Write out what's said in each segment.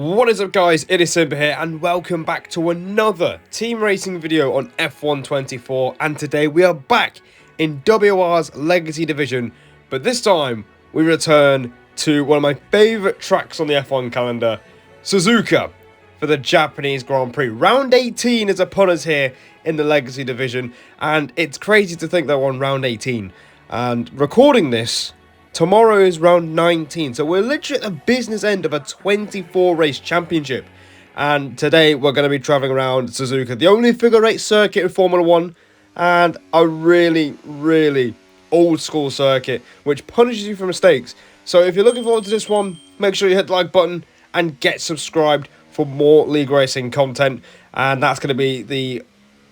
What is up, guys? It is Simba here, and welcome back to another team racing video on F1 24. And today we are back in WOR's Legacy Division, but this time we return to one of my favourite tracks on the F1 calendar, Suzuka, for the Japanese Grand Prix. Round 18 is upon us here in the Legacy Division, and it's crazy to think that we're on round 18. And recording this, tomorrow is round 19, so we're literally at the business end of a 24 race championship. And today we're going to be travelling around Suzuka, the only figure eight circuit in Formula 1, and a really old school circuit which punishes you for mistakes. So if you're looking forward to this one, make sure you hit the like button and get subscribed for more league racing content. And that's going to be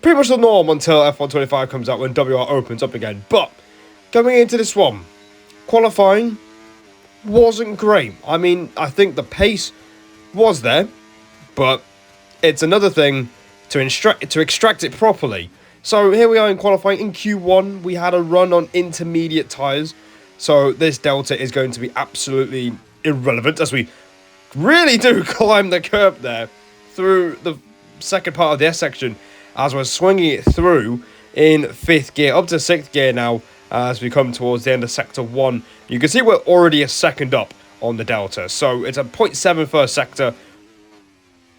pretty much the norm until F1 25 comes out, when WR opens up again. But coming into this one, qualifying wasn't great. I mean, I think the pace was there, but it's another thing to extract it properly. So here we are in qualifying. In Q1, we had a run on intermediate tyres, so this delta is going to be absolutely irrelevant, as we really do climb the curb there through the second part of the S section, as we're swinging it through in 5th gear, up to 6th gear now. As we come towards the end of Sector 1, you can see we're already a second up on the Delta. So it's a 0.7 first sector.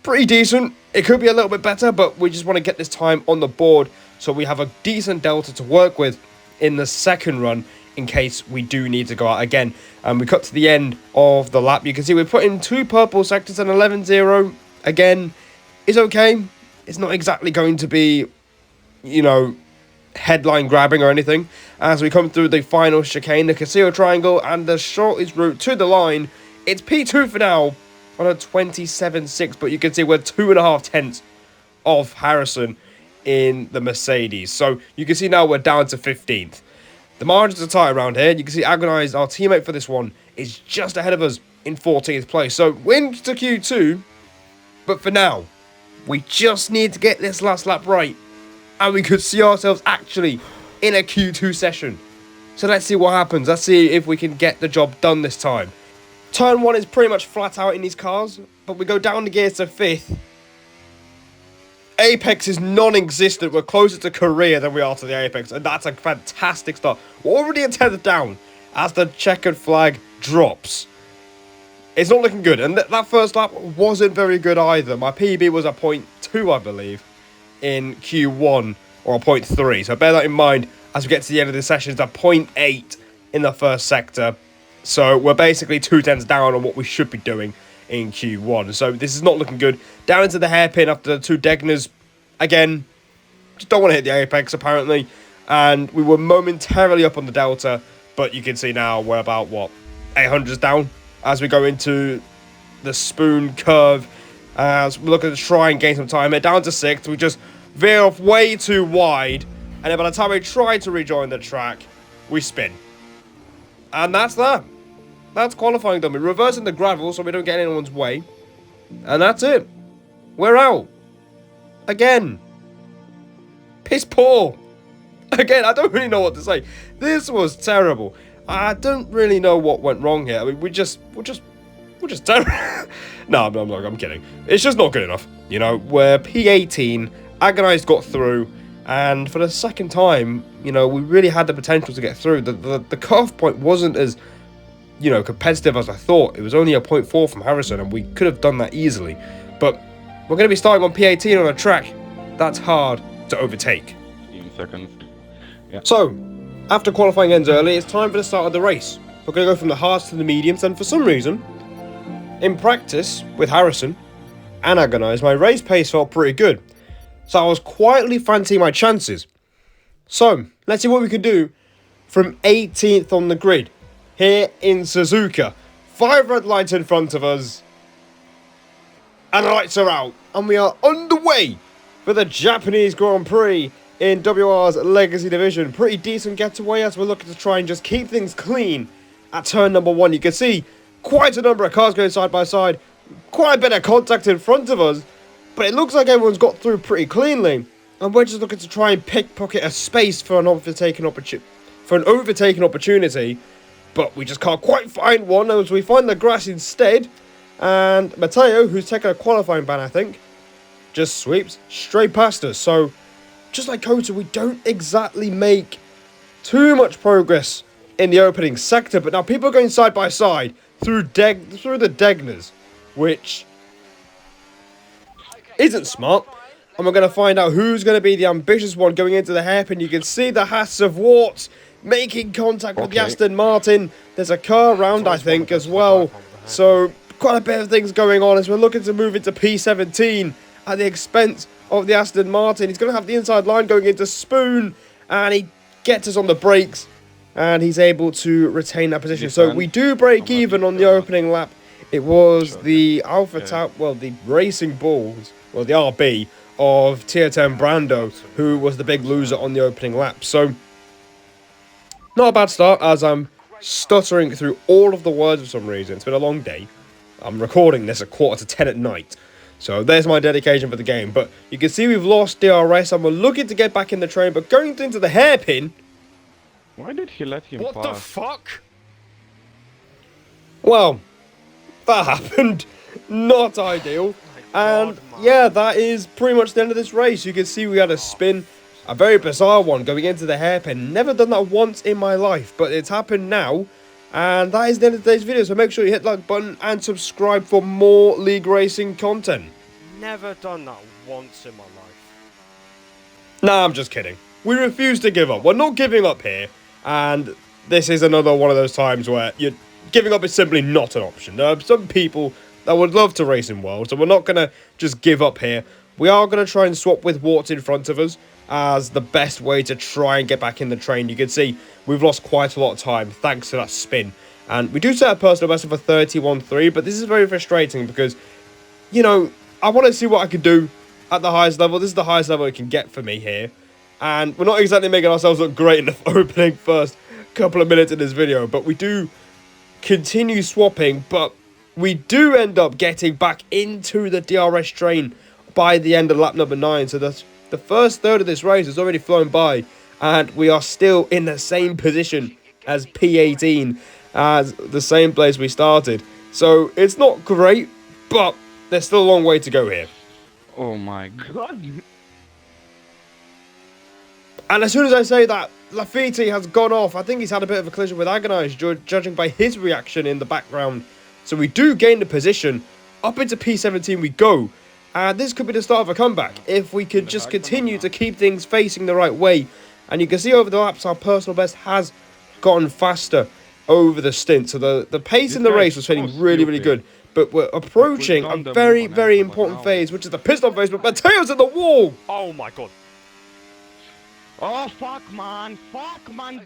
Pretty decent. It could be a little bit better, but we just want to get this time on the board so we have a decent Delta to work with in the second run in case we do need to go out again. And we cut to the end of the lap. You can see we put in 2 purple sectors, and 11.0 again is okay. It's not exactly going to be, you know, headline grabbing or anything. As we come through the final chicane, the Castillo Triangle, and the shortest route to the line, it's P2 for now on a 27.6, but you can see we're 2.5 tenths off Harrison in the Mercedes. So you can see now we're down to 15th. The margins are tight around here. You can see Agonize, our teammate for this one, is just ahead of us in 14th place. So win to Q2, but for now, we just need to get this last lap right, and we could see ourselves actually in a Q2 session. So let's see what happens. Let's see if we can get the job done this time. Turn 1 is pretty much flat out in these cars, but we go down the gears to 5th. Apex is non-existent. We're closer to Korea than we are to the Apex, and that's a fantastic start. We're already a 10th down as the checkered flag drops. It's not looking good, and that first lap wasn't very good either. My PB was a 0.2, I believe, in Q1, or a 0.3, so bear that in mind as we get to the end of the session. It's a 0.8 in the first sector, so we're basically 2 tenths down on what we should be doing in Q1, so this is not looking good. Down into the hairpin after the 2 Degners, again, just don't want to hit the apex apparently, and we were momentarily up on the Delta, but you can see now we're about, what, 800s down as we go into the spoon curve. As we look at to try and gain some time here, down to 6th, we just veer off way too wide, and then by the time we try to rejoin the track, we spin. And that's that. That's qualifying done. We're reversing the gravel so we don't get in anyone's way, and that's it. We're out. Again. Piss poor. Again, I don't really know what to say. This was terrible. I don't really know what went wrong here. I mean, we're just terrible. No, I'm kidding. It's just not good enough. You know, we're P18, Agonized got through, and for the second time, you know, we really had the potential to get through. The cutoff point wasn't as, you know, competitive as I thought. It was only a 0.4 from Harrison, and we could have done that easily. But we're going to be starting on P18 on a track that's hard to overtake. 15 seconds. Yeah. So, after qualifying ends early, it's time for the start of the race. We're going to go from the hards to the mediums, and for some reason, in practice with Harrison and Agonize, my race pace felt pretty good. So I was quietly fancying my chances. So, let's see what we can do from 18th on the grid here in Suzuka. 5 red lights in front of us, and the lights are out, and we are underway for the Japanese Grand Prix in WR's Legacy Division. Pretty decent getaway as we're looking to try and just keep things clean at turn number 1. You can see quite a number of cars going side by side, quite a bit of contact in front of us, but it looks like everyone's got through pretty cleanly, and we're just looking to try and pickpocket a space for an overtaking opportunity, but we just can't quite find one as we find the grass instead, And Matteo, who's taken a qualifying ban, I think, just sweeps straight past us. So, just like COTA, we don't exactly make too much progress in the opening sector. But now people are going side by side through the Degners, which isn't smart. And we're going to find out who's going to be the ambitious one going into the hairpin. You can see the hats of Warts making contact with the Aston Martin. There's a car around, I think, as well. So, quite a bit of things going on as we're looking to move into P17 at the expense of the Aston Martin. He's going to have the inside line going into Spoon, and he gets us on the brakes, and he's able to retain that position. So, we do break even on the opening lap. It was the Alpha Tau, well, the Racing Bulls, well, the RB of Tier 10 Brando, who was the big loser on the opening lap. So, not a bad start, as I'm stuttering through all of the words for some reason. It's been a long day. I'm recording this at 9:45 at night. So, there's my dedication for the game. But you can see we've lost DRS, and we're looking to get back in the train, but going into the hairpin... Why did he let him pass? What the fuck? Well, that happened. Not ideal. And yeah, that is pretty much the end of this race. You can see we had a spin, a very bizarre one going into the hairpin. Never done that once in my life, but it's happened now. And that is the end of today's video. So make sure you hit the like button and subscribe for more league racing content. Never done that once in my life. Nah, I'm just kidding. We refuse to give up. We're not giving up here. And this is another one of those times where giving up is simply not an option. There are some people that would love to race in World, so we're not going to just give up here. We are going to try and swap with Warts in front of us as the best way to try and get back in the train. You can see we've lost quite a lot of time thanks to that spin. And we do set a personal best of a 31.3, but this is very frustrating because, you know, I want to see what I can do at the highest level. This is the highest level it can get for me here. And we're not exactly making ourselves look great in the opening first couple of minutes in this video, but we do continue swapping, but we do end up getting back into the DRS train by the end of lap number 9. So the first third of this race has already flown by, and we are still in the same position as P18, as the same place we started. So it's not great, but there's still a long way to go here. Oh my god. And as soon as I say that, Lafitte has gone off. I think he's had a bit of a collision with Agonize, judging by his reaction in the background. So we do gain the position. Up into P17 we go. And this could be the start of a comeback if we could just continue to keep things facing the right way. And you can see over the laps our personal best has gotten faster over the stint. So the pace in the race was feeling really, really good. But we're approaching a very, very important phase, which is the pit-stop phase. But Matteo's at the wall! Oh my god. Oh fuck man,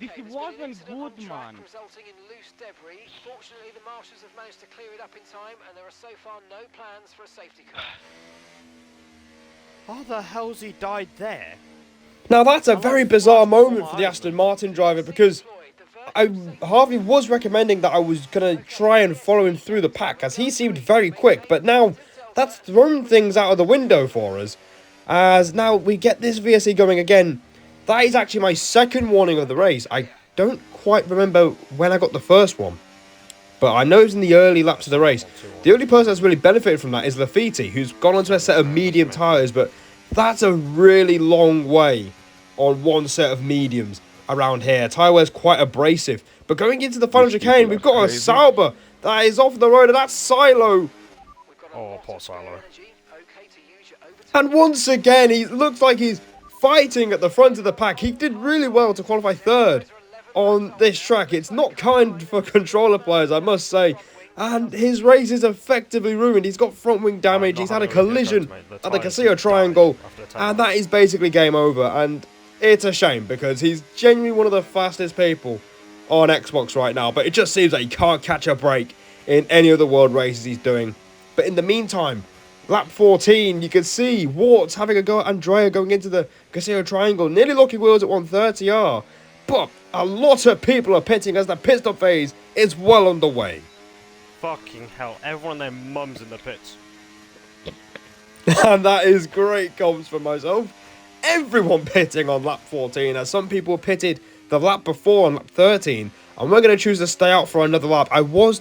this wasn't good, man. Resulting in loose debris. Fortunately, the marshals have managed to clear it up in time, and there are so far no plans for a safety car. How the hell's he died there? Now that's a very bizarre moment for the Aston Martin driver, because Harvey was recommending that I was going to try and follow him through the pack, as he seemed very quick, but now that's thrown things out of the window for us, as now we get this VSE going again. That is actually my second warning of the race. I don't quite remember when I got the first one, but I know it's in the early laps of the race. The only person that's really benefited from that is Lafitte, who's gone onto a set of medium tyres, but that's a really long way on one set of mediums around here. Tyre wear's quite abrasive, but going into the final chicane, we've got a Sauber that is off the road, and that's Silo. Oh, poor Silo. And once again, he looks like he's fighting at the front of the pack. He did really well to qualify third on this track. It's not kind for controller players, I must say. And his race is effectively ruined. He's got front wing damage. He's had a collision at the Castillo Triangle. And that is basically game over. And it's a shame because he's genuinely one of the fastest people on Xbox right now. But it just seems like he can't catch a break in any of the world races he's doing. But in the meantime, lap 14, you can see Warts having a go at Andrea going into the Castillo Triangle. Nearly locking wheels at 130R. But a lot of people are pitting as the pit stop phase is well underway. Fucking hell, everyone and their mums in the pits. And that is great comms for myself. Everyone pitting on lap 14, as some people pitted the lap before on lap 13. And we're going to choose to stay out for another lap. I was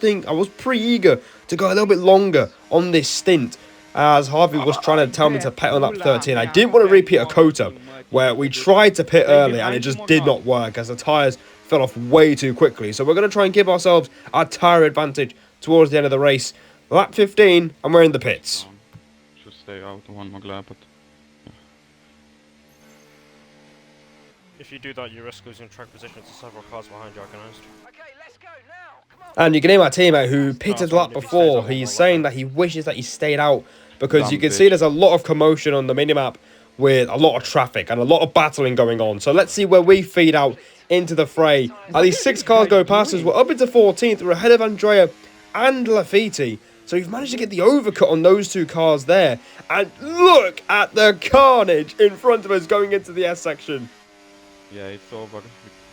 pretty eager to go a little bit longer on this stint, as Harvey was trying to tell me to pit on lap 13. I didn't want to repeat a COTA where we tried to pit early and it just did not work as the tyres fell off way too quickly. So we're going to try and give ourselves our tyre advantage towards the end of the race. Lap 15 and we're in the pits. Should stay out one more lap, but If you do that, you risk losing track position to several cars behind you, organised. Okay, let's go now. Come on. And you can hear my teammate who pitted the lap before. He's saying that he wishes that he stayed out because you can see there's a lot of commotion on the minimap with a lot of traffic and a lot of battling going on. So let's see where we feed out into the fray. At least 6 cars go past us. We're up into 14th. We're ahead of Andrea and Lafitte. So we've managed to get the overcut on those 2 cars there. And look at the carnage in front of us going into the S section. yeah, it's over.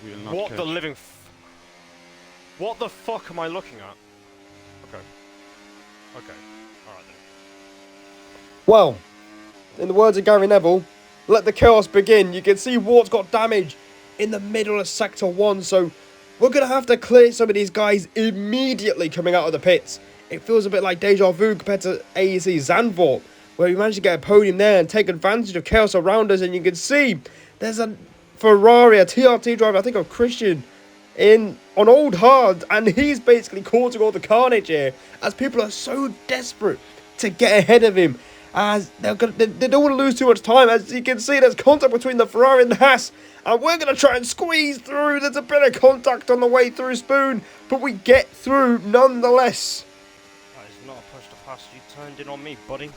We will not What catch. the living What the fuck am I looking at? Okay. Okay. Alright then. Well, in the words of Gary Neville, let the chaos begin. You can see Wart's got damage in the middle of Sector 1, so we're going to have to clear some of these guys immediately coming out of the pits. It feels a bit like deja vu compared to AEC Zandvoort, where we managed to get a podium there and take advantage of chaos around us, and you can see there's a Ferrari, a TRT driver, I think of Christian, on old hard, and he's basically causing all the carnage here, as people are so desperate to get ahead of him, as they don't want to lose too much time. As you can see, there's contact between the Ferrari and the Haas, and we're going to try and squeeze through. There's a bit of contact on the way through, Spoon, but we get through nonetheless. That is not a push to pass. You turned in on me, buddy.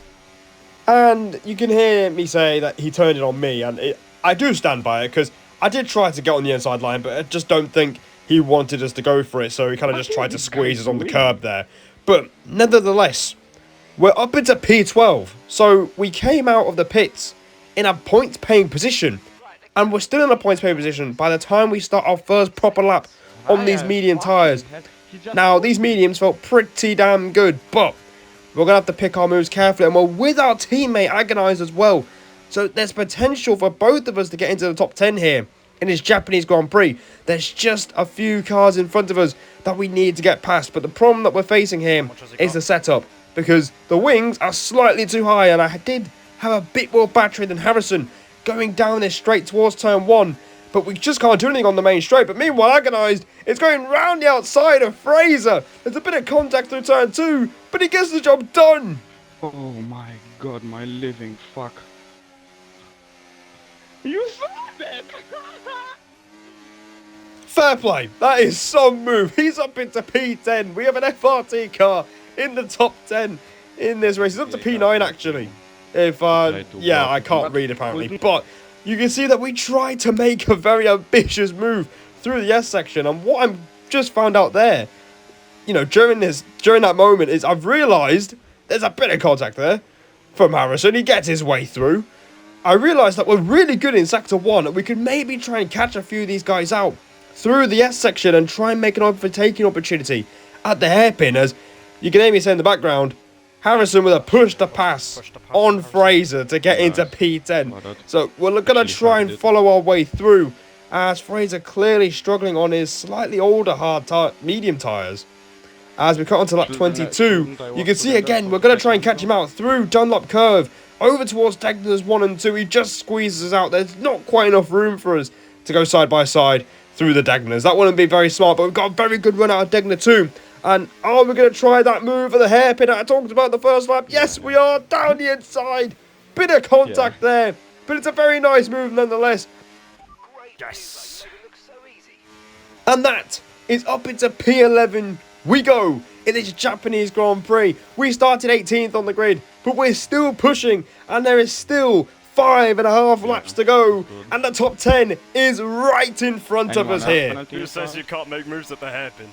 And you can hear me say that he turned it on me, and I do stand by it, because I did try to get on the inside line, but I just don't think he wanted us to go for it, so he kind of just tried to squeeze us on the curb there. But nevertheless, we're up into P12, so we came out of the pits in a points-paying position, and we're still in a points-paying position by the time we start our first proper lap on these medium tyres. Now, these mediums felt pretty damn good, but we're going to have to pick our moves carefully, and we're with our teammate Agonized as well. So there's potential for both of us to get into the top 10 here in this Japanese Grand Prix. There's just a few cars in front of us that we need to get past. But the problem that we're facing here is the setup, because the wings are slightly too high, and I did have a bit more battery than Harrison going down this straight towards turn 1. But we just can't do anything on the main straight. But meanwhile, Agonized is going round the outside of Fraser. There's a bit of contact through turn 2, but he gets the job done. Oh my god, my living fuck. You saw that! Fair play. That is some move. He's up into P10. We have an FRT car in the top 10 in this race. He's up to P9 actually. If yeah, I can't read apparently, but you can see that we tried to make a very ambitious move through the S section, and what I'm just found out there, you know, during that moment is I've realised there's a bit of contact there from Harrison. He gets his way through. I realised that we're really good in Sector 1, and we could maybe try and catch a few of these guys out through the S section and try and make an overtaking opportunity at the hairpin, as you can hear me say in the background, Harrison with a push to pass on Fraser to get into P10. So we're going to try and follow our way through, as Fraser clearly struggling on his slightly older medium tyres. As we cut onto lap 22, you can see again, we're going to try and catch him out through Dunlop Curve, over towards Degner's 1 and 2. He just squeezes us out. There's not quite enough room for us to go side by side through the Degners. That wouldn't be very smart, but we've got a very good run out of Degner 2. And are we going to try that move at the hairpin that I talked about the first lap? Yes, we are, down the inside. Bit of contact there, but it's a very nice move nonetheless. Yes. And that is up into P11 we go in this Japanese Grand Prix. We started 18th on the grid, but we're still pushing, and there is still 5.5 laps to go, and the top 10 is right in front of us here. Who says you can't make moves at the hairpin?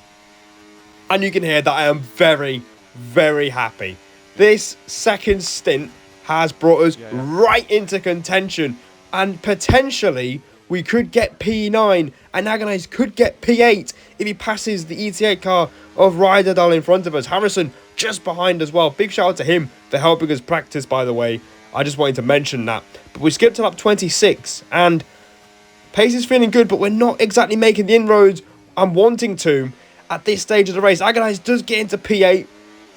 And you can hear that I am very, very happy. This second stint has brought us right into contention, and potentially we could get P9, and Agonized could get P8 if he passes the ET8 car of Ryderdal in front of us. Harrison just behind as well. Big shout out to him for helping us practice, by the way. I just wanted to mention that. But we skipped to lap 26, and pace is feeling good, but we're not exactly making the inroads I'm wanting to at this stage of the race. Agonized does get into P8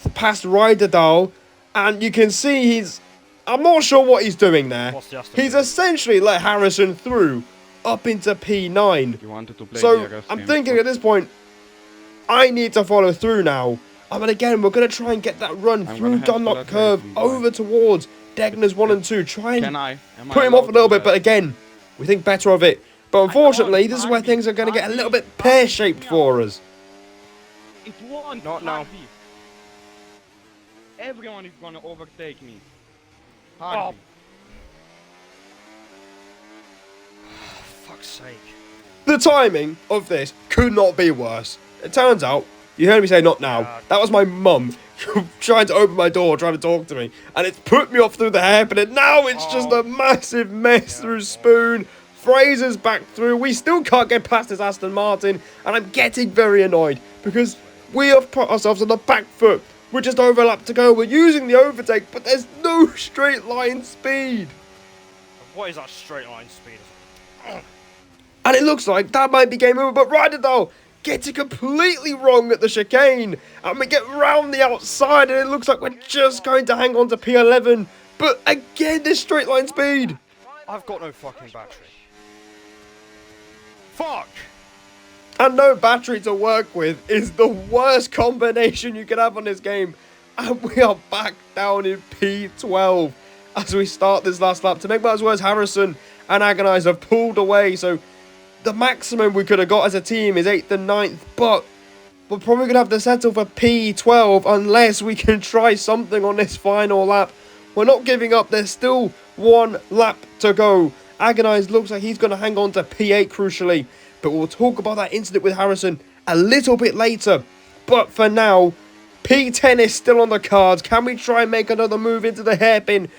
past Ryderdal, and you can see he's... I'm not sure what he's doing there. What's the Aston He's doing? essentially let Harrison through up into P9. You wanted to play So the RS I'm game, thinking but at this point, I need to follow through now. I mean, again, we're going to try and get that run I'm through gonna have to Dunlop let Curve Harrison by. over towards Degner's 1 and 2. Try and Can I? Am I put him allowed off a to little do bit, but that? again, we think better of it. But unfortunately, can't, this is where Andy, things are going to get a little bit Andy, pear-shaped for us. It won't. Not now. Harvey. Everyone is gonna overtake me. Oh. Harvey. Fuck's sake. The timing of this could not be worse. It turns out, you heard me say not now, Yeah. that was my mum trying to open my door, trying to talk to me, and it's put me off through the hairpin, and now it's just Oh. a massive mess through Spoon. Fraser's back through. We still can't get past this Aston Martin, and I'm getting very annoyed because we have put ourselves on the back foot. We're just over a lap to go. We're using the overtake, but there's no straight line speed. What is that straight line speed? And it looks like that might be game over, but Ryderdal gets it completely wrong at the chicane. And we get round the outside, and it looks like we're just going to hang on to P11. But again, this straight line speed. I've got no fucking battery. Fuck! And no battery to work with is the worst combination you can have on this game. And we are back down in P12 as we start this last lap. To make matters worse, Harrison and Agonize have pulled away. So the maximum we could have got as a team is 8th and 9th. But we're probably going to have to settle for P12 unless we can try something on this final lap. We're not giving up. There's still one lap to go. Agonize looks like he's going to hang on to P8 crucially. But we'll talk about that incident with Harrison a little bit later. But for now, P10 is still on the cards. Can we try and make another move into the hairpin?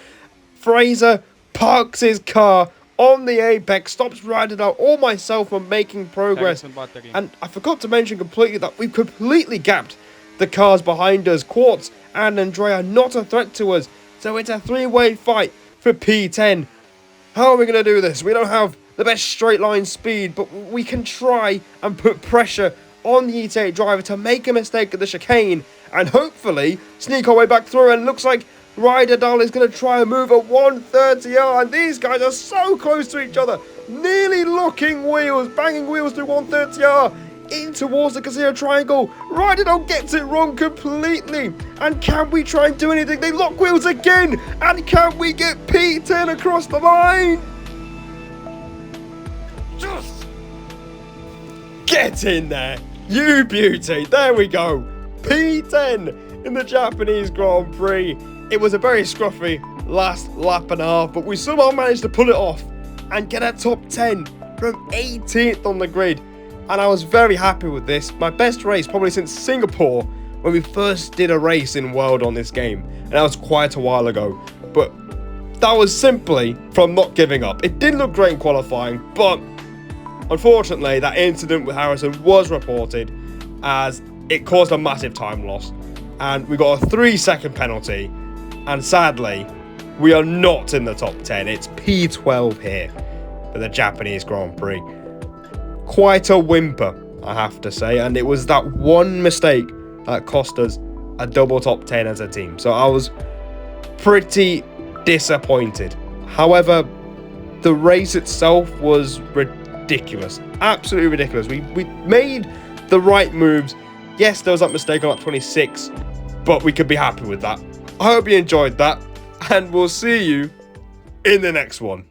Fraser parks his car on the apex, stops Ryderdal or myself from making progress. Harrison battery. And I forgot to mention completely that we've completely gapped the cars behind us. Quartz and Andrea are not a threat to us. So it's a three-way fight for P10. How are we going to do this? We don't have the best straight line speed, but we can try and put pressure on the ET8 driver to make a mistake at the chicane and hopefully sneak our way back through. And looks like Ryderdal is going to try and move at 130R, and these guys are so close to each other, nearly locking wheels, banging wheels through 130R in towards the Casino Triangle. Ryderdal gets it wrong completely, and can we try and do anything? They lock wheels again, and can we get P10 across the line? Just Get in there, you beauty. There we go. P10 in the Japanese Grand Prix. It was a very scruffy last lap and a half, but we somehow managed to pull it off and get a top 10 from 18th on the grid. And I was very happy with this. My best race probably since Singapore when we first did a race in World on this game. And that was quite a while ago. But that was simply from not giving up. It did look great in qualifying, but unfortunately, that incident with Harrison was reported as it caused a massive time loss. And we got a 3-second penalty. And sadly, we are not in the top 10. It's P12 here for the Japanese Grand Prix. Quite a whimper, I have to say. And it was that one mistake that cost us a double top 10 as a team. So I was pretty disappointed. However, the race itself was ridiculous. Absolutely ridiculous. We made the right moves. Yes, there was that mistake on lap 26, but we could be happy with that. I hope you enjoyed that, and we'll see you in the next one.